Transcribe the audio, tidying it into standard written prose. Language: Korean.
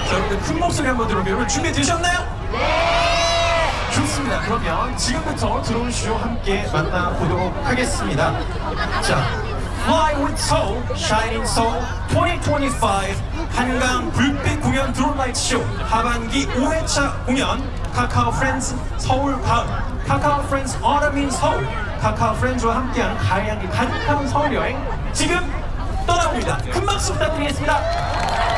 자, 여러분들 큰 목소리 한번 들어볼게요. 여러분 준비되셨나요? 네! 좋습니다. 그러면 지금부터 드론 쇼 함께 만나보도록 하겠습니다. 자, Fly with Seoul, Shining Seoul 2025 한강 불빛 공연 드론 라이트 쇼 하반기 5회차 공연 카카오 프렌즈 서울 가을, 카카오 프렌즈 Autumn in Seoul, 카카오 프렌즈와 함께하는 가을향기 가득한 서울 여행 지금 떠나봅니다. 큰 박수 부탁드리겠습니다.